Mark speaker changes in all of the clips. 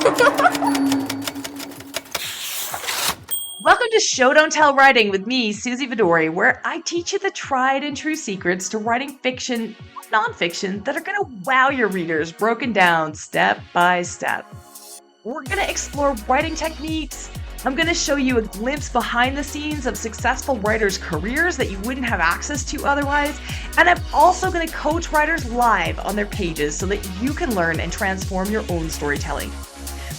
Speaker 1: Welcome to Show Don't Tell Writing with me, Susie Vidori, where I teach you the tried and true secrets to writing fiction, nonfiction that are going to wow your readers, broken down step by step. We're going to explore writing techniques. I'm going to show you a glimpse behind the scenes of successful writers' careers that you wouldn't have access to otherwise. And I'm also going to coach writers live on their pages so that you can learn and transform your own storytelling.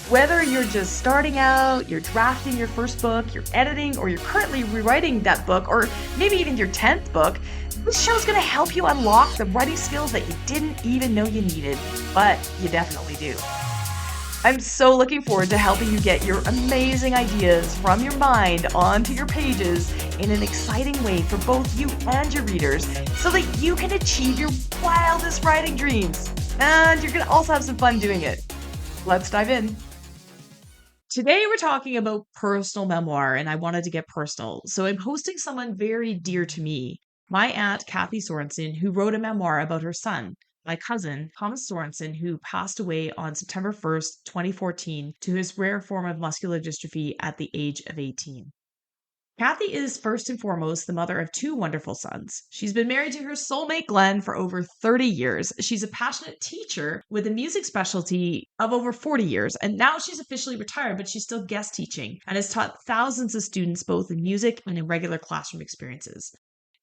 Speaker 1: Whether you're just starting out, you're drafting your first book, you're editing, or you're currently rewriting that book, or maybe even your 10th book, this show's going to help you unlock the writing skills that you didn't even know you needed, but you definitely do. I'm so looking forward to helping you get your amazing ideas from your mind onto your pages in an exciting way for both you and your readers so that you can achieve your wildest writing dreams. And you're going to also have some fun doing it. Let's dive in. Today we're talking about personal memoir, and I wanted to get personal. So I'm hosting someone very dear to me, my aunt, Kathy Sorensen, who wrote a memoir about her son, my cousin, Thomas Sorensen, who passed away on September 1st, 2014, to his rare form of muscular dystrophy at the age of 18. Kathy is first and foremost the mother of two wonderful sons. She's been married to her soulmate Glenn for over 30 years. She's a passionate teacher with a music specialty of over 40 years, and now she's officially retired, but she's still guest teaching and has taught thousands of students both in music and in regular classroom experiences.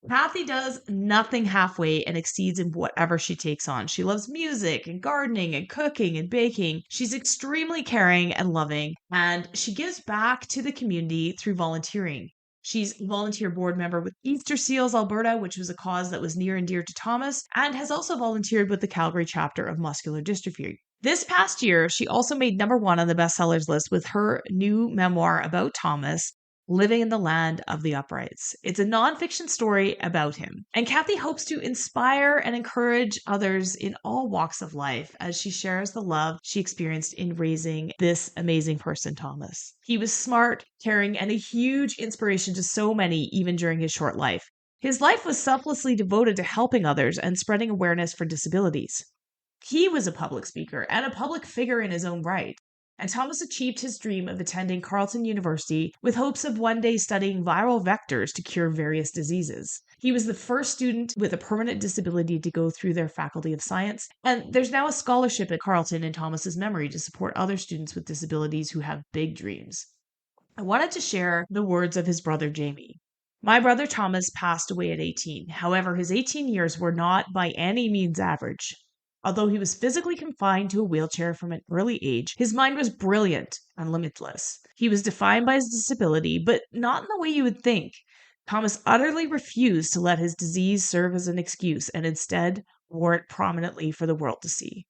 Speaker 1: Kathy does nothing halfway and exceeds in whatever she takes on. She loves music and gardening and cooking and baking. She's extremely caring and loving, and she gives back to the community through volunteering. She's a volunteer board member with Easter Seals Alberta, which was a cause that was near and dear to Thomas, and has also volunteered with the Calgary chapter of Muscular Dystrophy. This past year, she also made number one on the bestsellers list with her new memoir about Thomas, Living in the Land of the Uprights. It's a nonfiction story about him. And Kathy hopes to inspire and encourage others in all walks of life as she shares the love she experienced in raising this amazing person, Thomas. He was smart, caring, and a huge inspiration to so many, even during his short life. His life was selflessly devoted to helping others and spreading awareness for disabilities. He was a public speaker and a public figure in his own right. And Thomas achieved his dream of attending Carleton University with hopes of one day studying viral vectors to cure various diseases. He was the first student with a permanent disability to go through their Faculty of Science, and there's now a scholarship at Carleton in Thomas's memory to support other students with disabilities who have big dreams. I wanted to share the words of his brother Jamie. My brother Thomas passed away at 18. However, his 18 years were not by any means average. Although he was physically confined to a wheelchair from an early age, his mind was brilliant and limitless. He was defined by his disability, but not in the way you would think. Thomas utterly refused to let his disease serve as an excuse and instead wore it prominently for the world to see.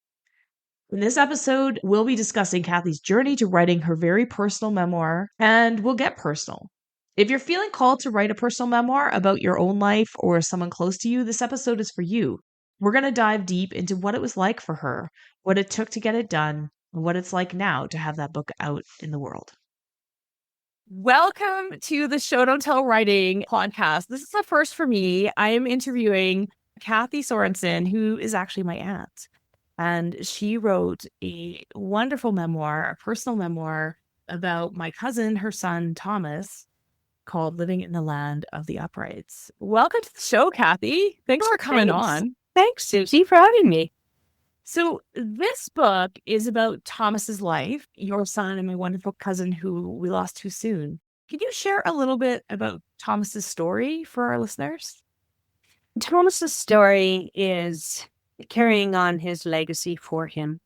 Speaker 1: In this episode, we'll be discussing Kathy's journey to writing her very personal memoir, and we'll get personal. If you're feeling called to write a personal memoir about your own life or someone close to you, this episode is for you. We're going to dive deep into what it was like for her, what it took to get it done, and what it's like now to have that book out in the world. Welcome to the Show Don't Tell Writing podcast. This is a first for me. I am interviewing Kathy Sorensen, who is actually my aunt. And she wrote a wonderful memoir, a personal memoir about my cousin, her son, Thomas, called Living in the Land of the Uprights. Welcome to the show, Kathy. Thanks for coming on.
Speaker 2: Thanks, Susie, for having me.
Speaker 1: So this book is about Thomas's life, your son and my wonderful cousin who we lost too soon. Can you share a little bit about Thomas's story for our listeners?
Speaker 2: Thomas's story is carrying on his legacy for him.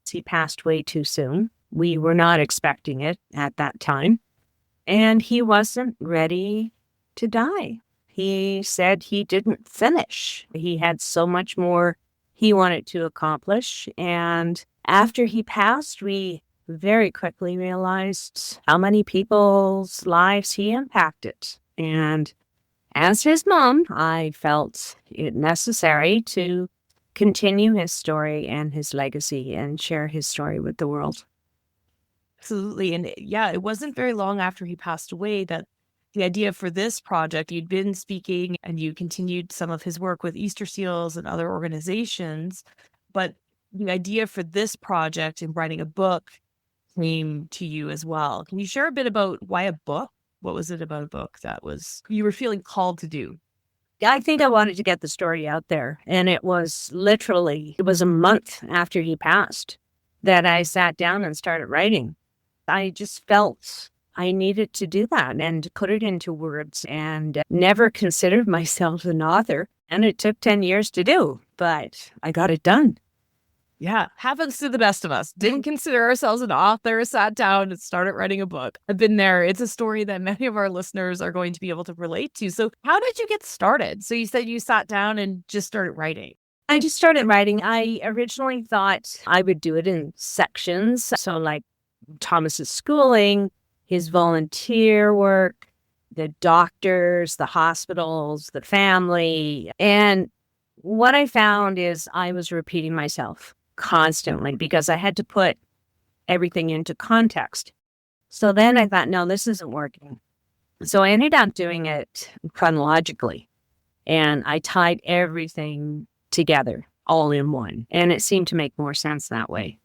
Speaker 2: He passed away too soon. We were not expecting it at that time, and he wasn't ready to die. He said he didn't finish. He had so much more he wanted to accomplish. And after he passed, we very quickly realized how many people's lives he impacted. And as his mom, I felt it necessary to continue his story and his legacy and share his story with the world.
Speaker 1: Absolutely. And yeah, it wasn't very long after he passed away that the idea for this project, you'd been speaking and you continued some of his work with Easter Seals and other organizations, but the idea for this project and writing a book
Speaker 3: came to you as well. Can you share a bit about why a book? What was it about a book that was you were feeling called to do?
Speaker 2: I think I wanted to get the story out there. And it was a month after he passed that I sat down and started writing. I just felt I needed to do that and put it into words, and never considered myself an author. And it took 10 years to do, but I got it done.
Speaker 3: Yeah, happens to the best of us. Didn't consider ourselves an author, sat down and started writing a book. I've been there. It's a story that many of our listeners are going to be able to relate to. So how did you get started? So you said you sat down and just started writing.
Speaker 2: I just started writing. I originally thought I would do it in sections. So like Thomas's schooling, his volunteer work, the doctors, the hospitals, the family. And what I found is I was repeating myself constantly because I had to put everything into context. So then I thought, no, this isn't working. So I ended up doing it chronologically, and I tied everything together all in one. And it seemed to make more sense that way.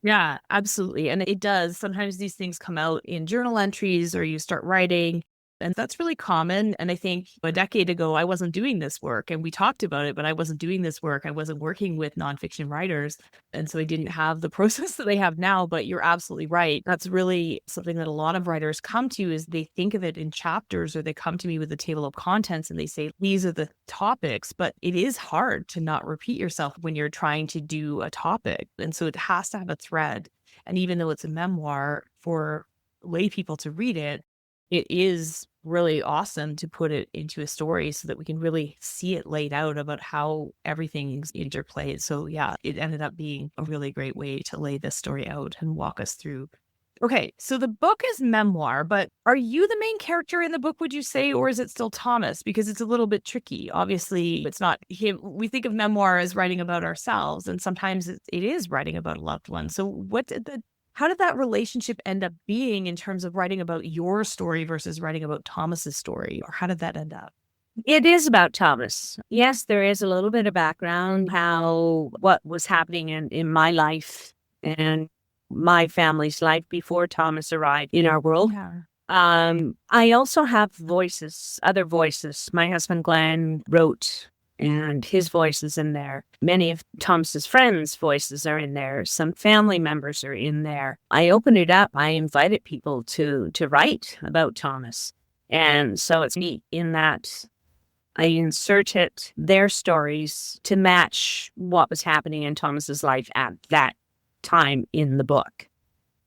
Speaker 3: Yeah, absolutely. And it does. Sometimes these things come out in journal entries or you start writing. And that's really common. And I think a decade ago, I wasn't doing this work, and we talked about it, but I wasn't doing this work. I wasn't working with nonfiction writers. And so I didn't have the process that I have now, but you're absolutely right. That's really something that a lot of writers come to is they think of it in chapters, or they come to me with a table of contents and they say, these are the topics, but it is hard to not repeat yourself when you're trying to do a topic. And so it has to have a thread. And even though it's a memoir for lay people to read it, it is really awesome to put it into a story so that we can really see it laid out about how everything's interplayed. So yeah, it ended up being a really great way to lay this story out and walk us through. Okay, so the book is Memoir, but are you the main character in the book, would you say, or is it still Thomas? Because it's a little bit tricky. Obviously, it's not him. We think of memoir as writing about ourselves, and sometimes it is writing about a loved one. So how did that relationship end up being in terms of writing about your story versus writing about Thomas's story? Or how did that end up?
Speaker 2: It is about Thomas. Yes, there is a little bit of background, what was happening in my life and my family's life before Thomas arrived in our world.
Speaker 3: Yeah.
Speaker 2: I also have other voices. My husband, Glenn, wrote, and his voice is in there. Many of Thomas's friends' voices are in there. Some family members are in there. I opened it up. I invited people to write about Thomas. And so it's neat in that I inserted their stories to match what was happening in Thomas's life at that time in the book.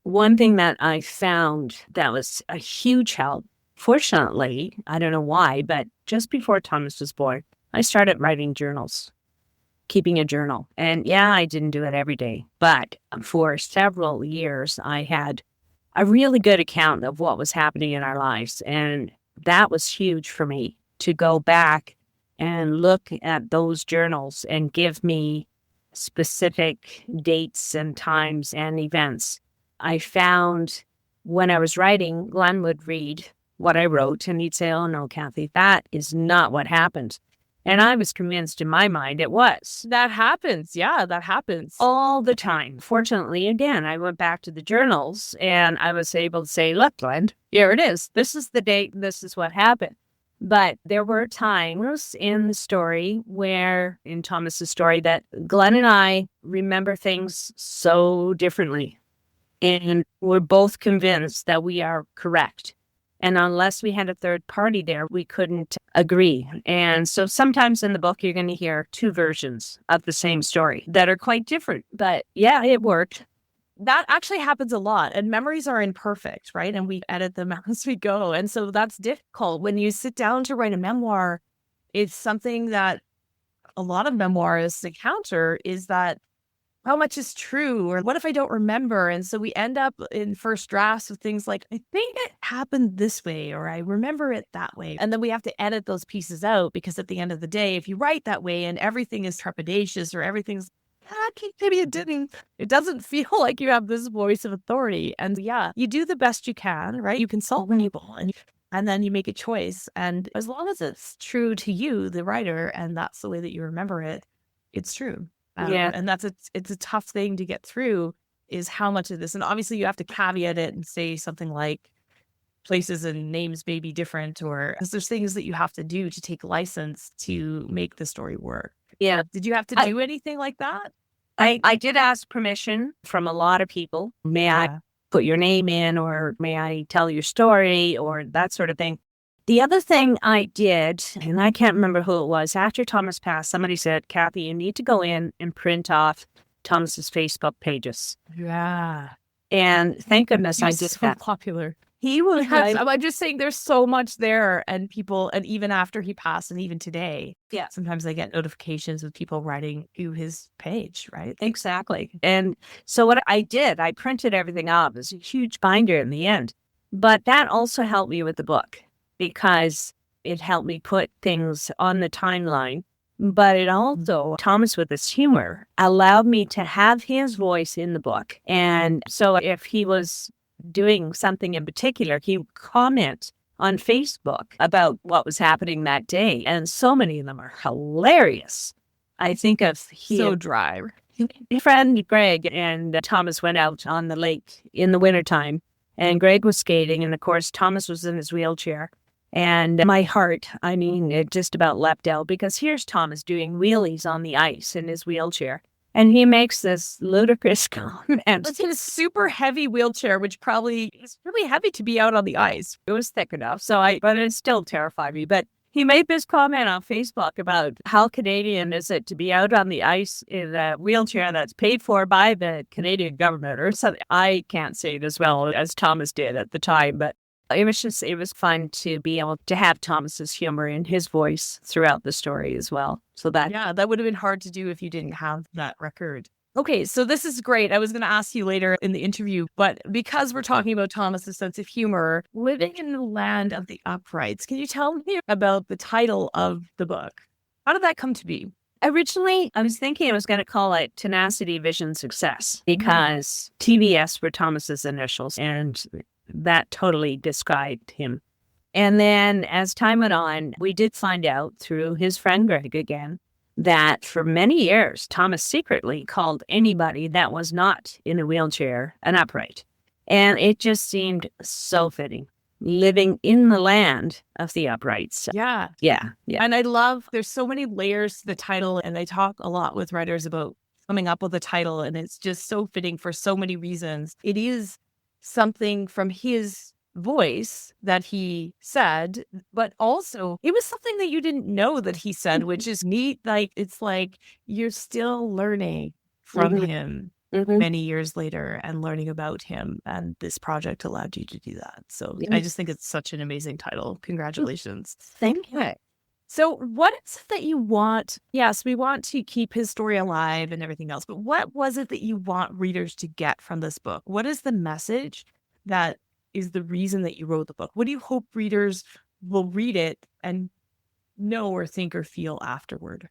Speaker 2: One thing that I found that was a huge help, fortunately, I don't know why, but just before Thomas was born, I started writing journals, keeping a journal. And yeah, I didn't do it every day, but for several years, I had a really good account of what was happening in our lives. And that was huge for me to go back and look at those journals and give me specific dates and times and events. I found when I was writing, Glenn would read what I wrote and he'd say, "Oh no, Kathy, that is not what happened." And I was convinced in my mind it was.
Speaker 3: That happens. Yeah, that happens.
Speaker 2: All the time. Fortunately, again, I went back to the journals and I was able to say, "Look, Glenn, here it is. This is the date and this is what happened." But there were times in the story in Thomas's story, that Glenn and I remember things so differently. And we're both convinced that we are correct. And unless we had a third party there, we couldn't agree. And so sometimes in the book, you're going to hear two versions of the same story that are quite different. But yeah, it worked.
Speaker 3: That actually happens a lot. And memories are imperfect, right? And we edit them as we go. And so that's difficult. When you sit down to write a memoir, it's something that a lot of memoirists encounter is that how much is true, or what if I don't remember? And so we end up in first drafts with things like, I think it happened this way, or I remember it that way. And then we have to edit those pieces out because at the end of the day, if you write that way and everything is trepidatious or everything's, maybe it didn't, it doesn't feel like you have this voice of authority. And yeah, you do the best you can, right? You consult people and then you make a choice. And as long as it's true to you, the writer, and that's the way that you remember it, it's true.
Speaker 2: Yeah.
Speaker 3: And it's a tough thing to get through. is how much of this, and obviously you have to caveat it and say something like places and names may be different, or because there's things that you have to do to take license to make the story work.
Speaker 2: Yeah.
Speaker 3: Did you have to do anything like that?
Speaker 2: I did ask permission from a lot of people. May I put your name in, or may I tell your story, or that sort of thing. The other thing I did, and I can't remember who it was, after Thomas passed, somebody said, Kathy, you need to go in and print off Thomas's Facebook pages.
Speaker 3: Yeah.
Speaker 2: And thank goodness I
Speaker 3: He's
Speaker 2: did
Speaker 3: so
Speaker 2: that.
Speaker 3: popular. He was, I'm just saying there's so much there, and people, and even after he passed and even today, sometimes I get notifications of people writing to his page, right?
Speaker 2: Exactly. And so what I did, I printed everything out. It was a huge binder in the end. But that also helped me with the book because it helped me put things on the timeline. But it also, Thomas with his humor, allowed me to have his voice in the book. And so if he was doing something in particular, he would comment on Facebook about what was happening that day. And so many of them are hilarious. I think of
Speaker 3: so dry.
Speaker 2: My friend Greg and Thomas went out on the lake in the wintertime, and Greg was skating. And of course, Thomas was in his wheelchair. And my heart, I mean, it just about leapt out because here's Thomas doing wheelies on the ice in his wheelchair. And he makes this ludicrous comment.
Speaker 3: It's in a super heavy wheelchair, which probably is really heavy to be out on the ice.
Speaker 2: It was thick enough, but it still terrified me. But he made this comment on Facebook about how Canadian is it to be out on the ice in a wheelchair that's paid for by the Canadian government or something. I can't say it as well as Thomas did at the time, but it was fun to be able to have Thomas's humor and his voice throughout the story as well. So that
Speaker 3: would have been hard to do if you didn't have that record. Okay, so this is great. I was going to ask you later in the interview, but because we're talking about Thomas's sense of humor, living in the land of the uprights, can you tell me about the title of the book? How did that come to be?
Speaker 2: Originally, I was thinking I was going to call it Tenacity, Vision, Success because TVS were Thomas's initials, and that totally described him. And then as time went on, we did find out through his friend Greg again that for many years, Thomas secretly called anybody that was not in a wheelchair an upright. And it just seemed so fitting, living in the land of the uprights.
Speaker 3: Yeah. And I love, there's so many layers to the title, and I talk a lot with writers about coming up with a title, and it's just so fitting for so many reasons. It is something from his voice that he said, but also it was something that you didn't know that he said, which is neat. Like, it's like you're still learning from him many years later and learning about him, and this project allowed you to do that. So I just think it's such an amazing title. Congratulations.
Speaker 2: Thank you.
Speaker 3: So what is it that you want? Yes, we want to keep his story alive and everything else, but what was it that you want readers to get from this book? What is the message that is the reason that you wrote the book? What do you hope readers will read it and know or think or feel afterward?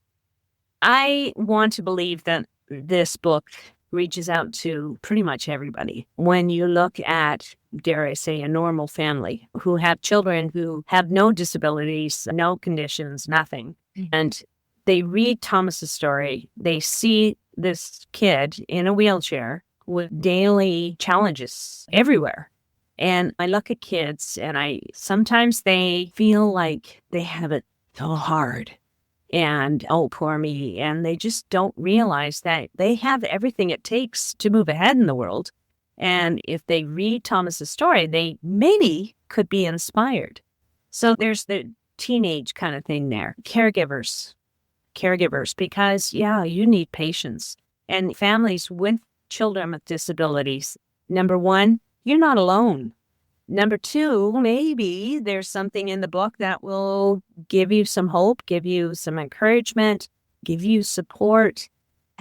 Speaker 2: I want to believe that this book reaches out to pretty much everybody. When you look at, dare I say, a normal family who have children who have no disabilities, no conditions, nothing, and they read Thomas's story, they see this kid in a wheelchair with daily challenges everywhere. And I look at kids and sometimes they feel like they have it so hard. And, oh, poor me. And they just don't realize that they have everything it takes to move ahead in the world. And if they read Thomas's story, they maybe could be inspired. So there's the teenage kind of thing there. Caregivers, because, you need patience. And families with children with disabilities, number one, you're not alone. Number two, maybe there's something in the book that will give you some hope, give you some encouragement, give you support.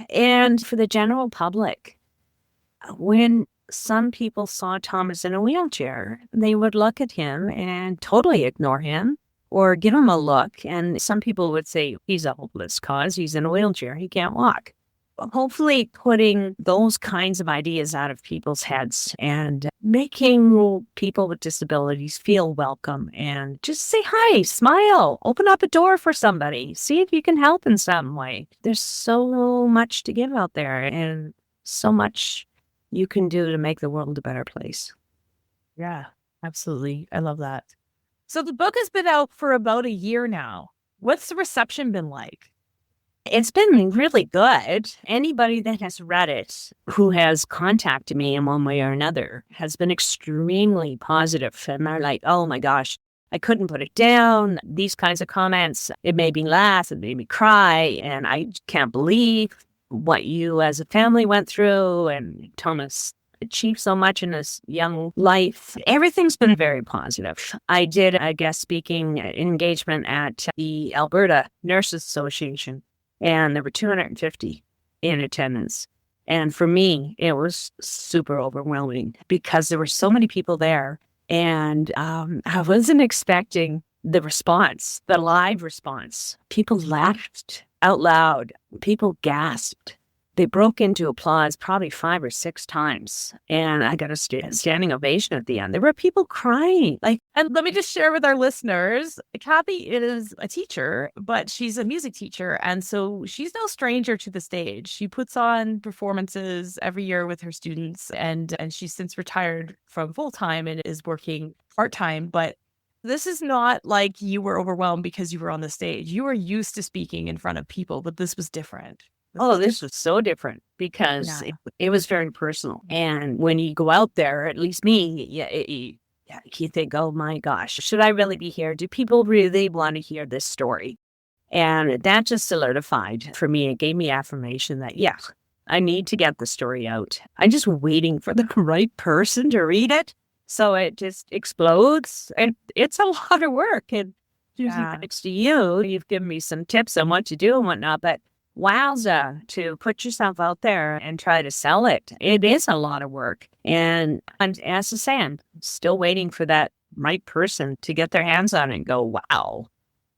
Speaker 2: And for the general public, when some people saw Thomas in a wheelchair, they would look at him and totally ignore him or give him a look. And some people would say, he's a hopeless cause. He's in a wheelchair. He can't walk. Hopefully putting those kinds of ideas out of people's heads and making people with disabilities feel welcome and just say hi, smile, open up a door for somebody, see if you can help in some way. There's so much to give out there and so much you can do to make the world a better place.
Speaker 3: Yeah, absolutely. I love that. So the book has been out for about a year now. What's the reception been like?
Speaker 2: It's been really good. Anybody that has read it who has contacted me in one way or another has been extremely positive. And they're like, oh my gosh, I couldn't put it down. These kinds of comments, it made me laugh, it made me cry. And I can't believe what you as a family went through. And Thomas achieved so much in his young life. Everything's been very positive. I did a guest speaking engagement at the Alberta Nurses Association, and there were 250 in attendance. And for me, it was super overwhelming because there were so many people there. And I wasn't expecting the response, the live response. People laughed out loud. People gasped. They broke into applause probably 5 or 6 times. And I got a standing ovation at the end. There were people crying.
Speaker 3: And let me just share with our listeners, Kathy is a teacher, but she's a music teacher. And so she's no stranger to the stage. She puts on performances every year with her students. And she's since retired from full-time and is working part-time. But this is not like you were overwhelmed because you were on the stage. You were used to speaking in front of people, but this was different.
Speaker 2: Oh, this was so different because it was very personal. And when you go out there, at least me, you think, oh my gosh, should I really be here? Do people really want to hear this story? And that just solidified for me. It gave me affirmation that, I need to get the story out. I'm just waiting for the right person to read it. So it just explodes. And it's a lot of work. And thanks to you, you've given me some tips on what to do and whatnot. But wowza, to put yourself out there and try to sell it. It is a lot of work. And as I say, I'm still waiting for that right person to get their hands on it and go, wow.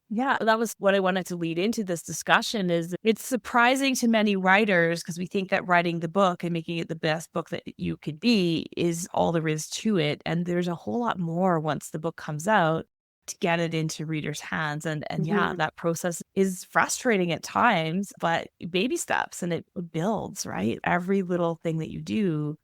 Speaker 3: Yeah, that was what I wanted to lead into this discussion is it's surprising to many writers because we think that writing the book and making it the best book that you could be is all there is to it. And there's a whole lot more once the book comes out to get it into readers' hands. And that process is frustrating at times, but baby steps and it builds, right? Every little thing that you do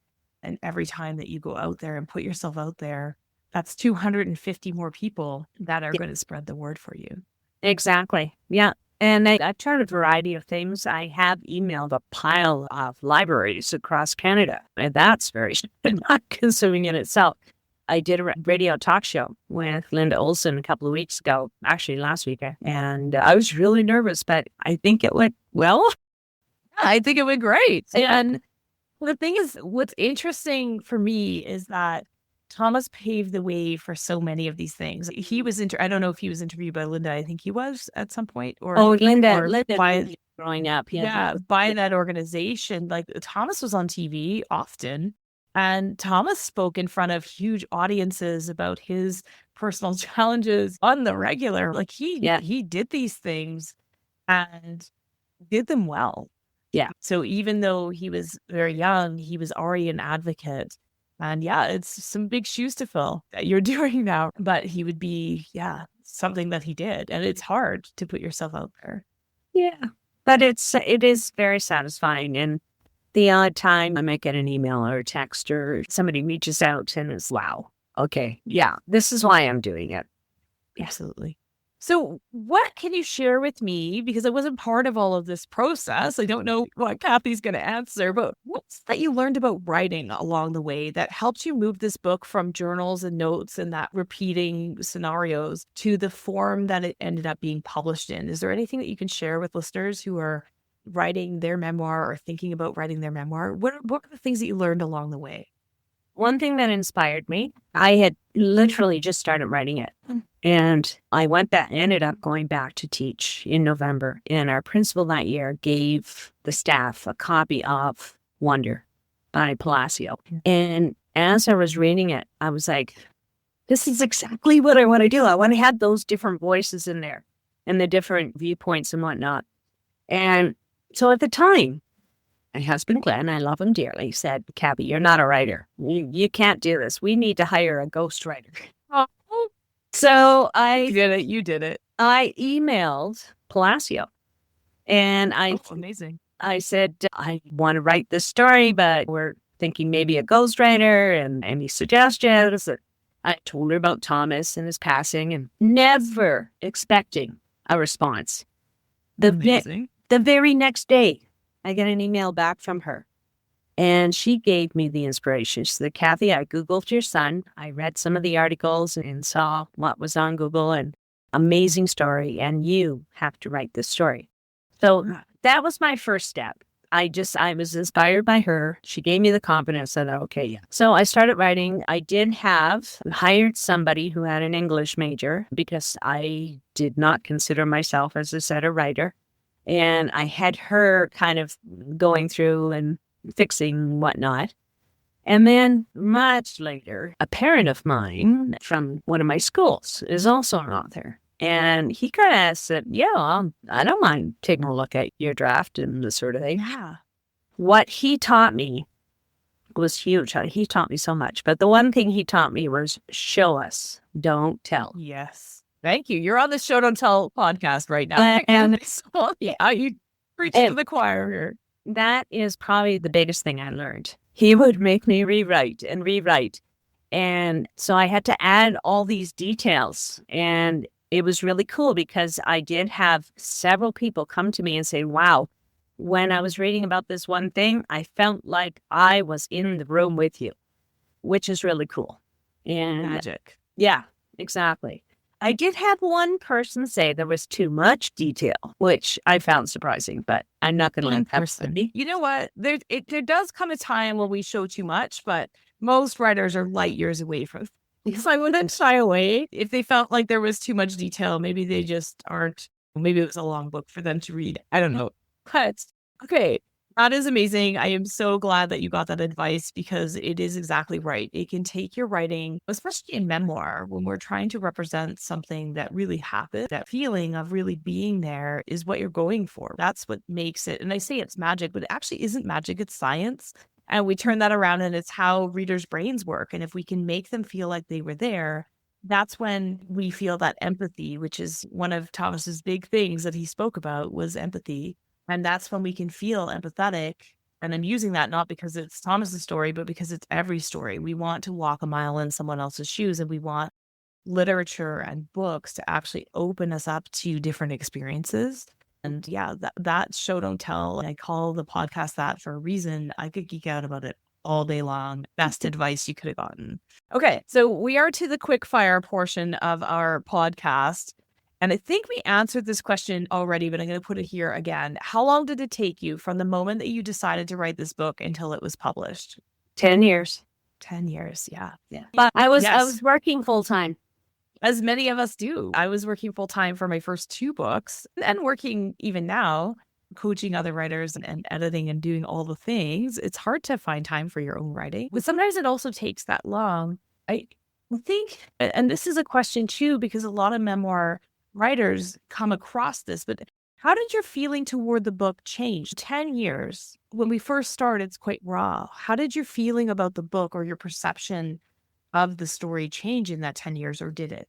Speaker 3: and every time that you go out there and put yourself out there, that's 250 more people that are going to spread the word for you.
Speaker 2: Exactly. Yeah. And I've tried a variety of things. I have emailed a pile of libraries across Canada, and that's very not consuming in itself. I did a radio talk show with Linda Olson a couple of weeks ago, actually last week, and I was really nervous, but I think it went well.
Speaker 3: I think it went great. And the thing is, what's interesting for me is that Thomas paved the way for so many of these things. He was, I don't know if he was interviewed by Linda. I think he was at some point.
Speaker 2: Linda by, growing up.
Speaker 3: By that organization. Like Thomas was on TV often. And Thomas spoke in front of huge audiences about his personal challenges on the regular. Like he did these things and did them well.
Speaker 2: Yeah.
Speaker 3: So even though he was very young, he was already an advocate. And it's some big shoes to fill that you're doing now. But he would be, something that he did. And it's hard to put yourself out there.
Speaker 2: Yeah. But it is very satisfying. And the odd time I might get an email or a text or somebody reaches out and it's, wow, okay, this is why I'm doing it.
Speaker 3: Absolutely. So what can you share with me? Because I wasn't part of all of this process. I don't know what Kathy's going to answer, but what's that you learned about writing along the way that helped you move this book from journals and notes and that repeating scenarios to the form that it ended up being published in? Is there anything that you can share with listeners who are writing their memoir or thinking about writing their memoir? What are the things that you learned along the way?
Speaker 2: One thing that inspired me, I had literally just started writing it. And I ended up going back to teach in November. And our principal that year gave the staff a copy of Wonder by Palacio. And as I was reading it, I was like, this is exactly what I want to do. I want to have those different voices in there and the different viewpoints and whatnot. And so at the time, my husband, Glenn, I love him dearly, said, Cabby, you're not a writer. You can't do this. We need to hire a ghostwriter.
Speaker 3: Oh.
Speaker 2: So
Speaker 3: You did it.
Speaker 2: I emailed Palacio and
Speaker 3: amazing.
Speaker 2: I said, I want to write this story, but we're thinking maybe a ghostwriter and any suggestions. I told her about Thomas and his passing and never expecting a response.
Speaker 3: Amazing.
Speaker 2: The very next day, I get an email back from her. And she gave me the inspiration. She said, Kathy, I Googled your son. I read some of the articles and saw what was on Google, and amazing story. And you have to write this story. So that was my first step. I was inspired by her. She gave me the confidence that, okay, yeah. So I started writing. I did hired somebody who had an English major because I did not consider myself, as I said, a writer. And I had her kind of going through and fixing whatnot. And then much later, a parent of mine from one of my schools is also an author. And he kind of said, yeah, I don't mind taking a look at your draft and this sort of thing.
Speaker 3: Yeah.
Speaker 2: What he taught me was huge. He taught me so much. But the one thing he taught me was show us, don't tell.
Speaker 3: Yes. Thank you. You're on the Show Don't Tell podcast right now.
Speaker 2: And
Speaker 3: so, yeah, you preach to the choir here.
Speaker 2: That is probably the biggest thing I learned. He would make me rewrite and rewrite. And so I had to add all these details. And it was really cool because I did have several people come to me and say, wow, when I was reading about this one thing, I felt like I was in the room with you, which is really cool. And
Speaker 3: magic.
Speaker 2: Yeah, exactly. I did have one person say there was too much detail, which I found surprising, but I'm not going to let that person be.
Speaker 3: You know what? There does come a time when we show too much, but most writers are light years away from. Because I wouldn't shy away if they felt like there was too much detail. Maybe they just aren't. Maybe it was a long book for them to read. I don't know. But okay. That is amazing. I am so glad that you got that advice because it is exactly right. It can take your writing, especially in memoir, when we're trying to represent something that really happened. That feeling of really being there is what you're going for. That's what makes it. And I say it's magic, but it actually isn't magic. It's science. And we turn that around and it's how readers' brains work. And if we can make them feel like they were there, that's when we feel that empathy, which is one of Thomas's big things that he spoke about was empathy. And that's when we can feel empathetic. And I'm using that not because it's Thomas's story, but because it's every story. We want to walk a mile in someone else's shoes, and we want literature and books to actually open us up to different experiences. And yeah, that Show Don't Tell, I call the podcast that for a reason. I could geek out about it all day long. Best advice you could have gotten. Okay, so we are to the quick fire portion of our podcast. And I think we answered this question already, but I'm going to put it here again. How long did it take you from the moment that you decided to write this book until it was published?
Speaker 2: 10 years.
Speaker 3: 10 years, yeah.
Speaker 2: But I was working full time.
Speaker 3: As many of us do. I was working full time for my first 2 books and working even now, coaching other writers and editing and doing all the things. It's hard to find time for your own writing. But sometimes it also takes that long. I think, and this is a question too, because a lot of memoir writers come across this, but how did your feeling toward the book change? 10 years, when we first started, it's quite raw. How did your feeling about the book or your perception of the story change in that 10 years, or did it?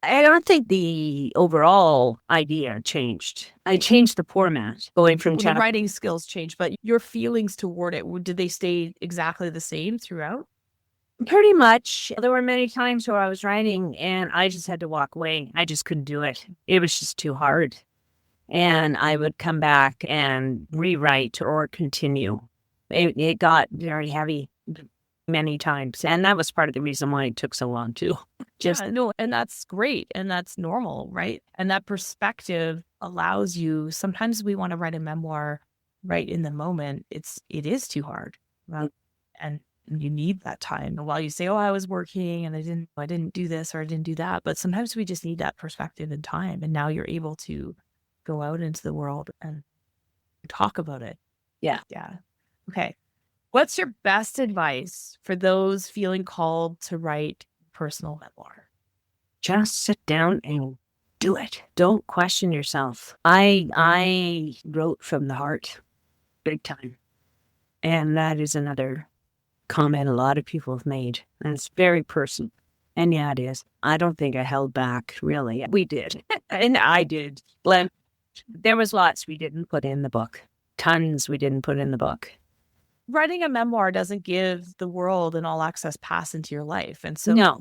Speaker 2: I don't think the overall idea changed. I changed the format, going from
Speaker 3: the writing skills changed, but your feelings toward it, did they stay exactly the same throughout?
Speaker 2: Pretty much. There were many times where I was writing and I just had to walk away. I just couldn't do it. It was just too hard. And I would come back and rewrite or continue. It got very heavy many times. And that was part of the reason why it took so long too.
Speaker 3: And that's great. And that's normal, right? And that perspective allows you, sometimes we want to write a memoir right in the moment. It is too hard. And you need that time. And while you say, oh, I was working and I didn't do this or I didn't do that. But sometimes we just need that perspective and time. And now you're able to go out into the world and talk about it.
Speaker 2: Yeah.
Speaker 3: Okay. What's your best advice for those feeling called to write personal memoir?
Speaker 2: Just sit down and do it. Don't question yourself. I wrote from the heart, big time. And that is another comment a lot of people have made. And it's very personal. And yeah, it is. I don't think I held back, really. We did. And I did. There was lots we didn't put in the book. Tons we didn't put in the book.
Speaker 3: writing a memoir doesn't give the world an all access pass into your life. And so
Speaker 2: No.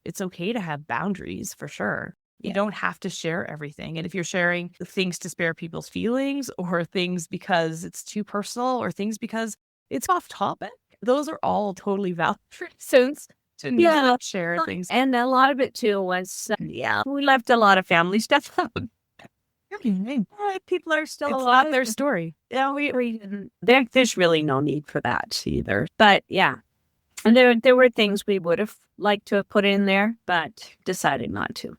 Speaker 3: it's okay to have boundaries for sure. You
Speaker 2: Yeah.
Speaker 3: don't have to share everything. And if you're sharing things to spare people's feelings or things because it's too personal or things because it's off topic, those are all totally valid reasons to not share things.
Speaker 2: And a lot of it too was, we left a lot of family stuff out. People are still
Speaker 3: It's
Speaker 2: alive.
Speaker 3: not their story.
Speaker 2: Yeah, we didn't. There's really no need for that either. But yeah, and there were things we would have liked to have put in there, but decided not to.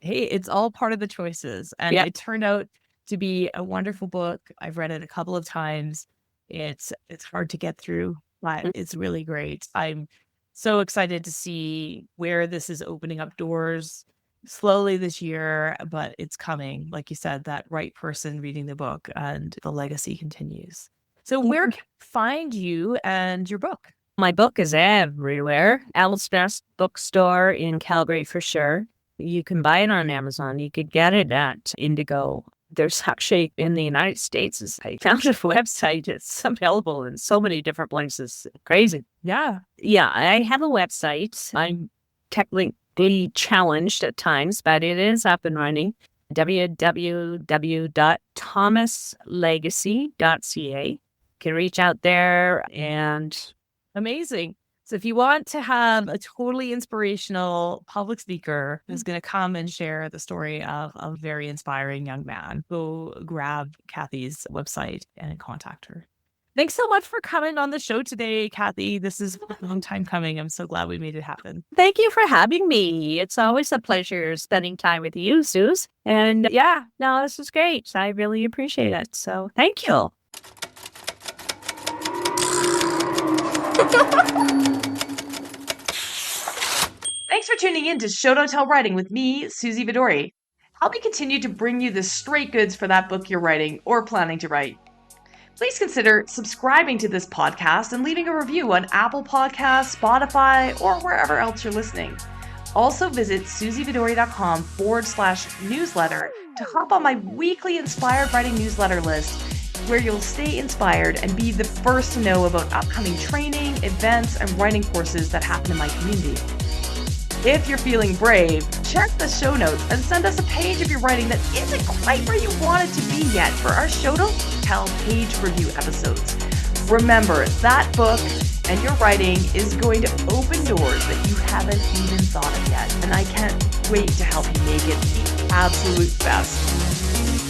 Speaker 3: Hey, it's all part of the choices. And it turned out to be a wonderful book. I've read it a couple of times. It's hard to get through, but it's really great. I'm so excited to see where this is opening up doors slowly this year, but it's coming. Like you said, that right person reading the book and the legacy continues. So where can I find you and your book?
Speaker 2: My book is everywhere. Alice Nest Bookstore in Calgary for sure. You can buy it on Amazon. You could get it at Indigo. There's actually in the United States, I found a website. It's available in so many different places. Crazy.
Speaker 3: Yeah.
Speaker 2: Yeah, I have a website. I'm technically challenged at times, but it is up and running. www.thomaslegacy.ca. You can reach out there and...
Speaker 3: Amazing. So if you want to have a totally inspirational public speaker who's going to come and share the story of a very inspiring young man, go grab Kathy's website and contact her. Thanks so much for coming on the show today, Kathy. This is a long time coming. I'm so glad we made it happen.
Speaker 2: Thank you for having me. It's always a pleasure spending time with you, Suze. And this is great. I really appreciate it. So thank you.
Speaker 1: Thanks for tuning in to Show Don't Tell Writing with me, Susie Vidori. Help me continue to bring you the straight goods for that book you're writing or planning to write. Please consider subscribing to this podcast and leaving a review on Apple Podcasts, Spotify, or wherever else you're listening. Also visit susievidori.com/newsletter to hop on my weekly inspired writing newsletter list, where you'll stay inspired and be the first to know about upcoming training, events, and writing courses that happen in my community. If you're feeling brave, check the show notes and send us a page of your writing that isn't quite where you want it to be yet for our Show Don't Tell page review episodes. Remember, that book and your writing is going to open doors that you haven't even thought of yet, and I can't wait to help you make it the absolute best.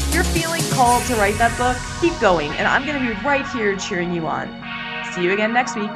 Speaker 1: If you're feeling called to write that book, keep going, and I'm going to be right here cheering you on. See you again next week.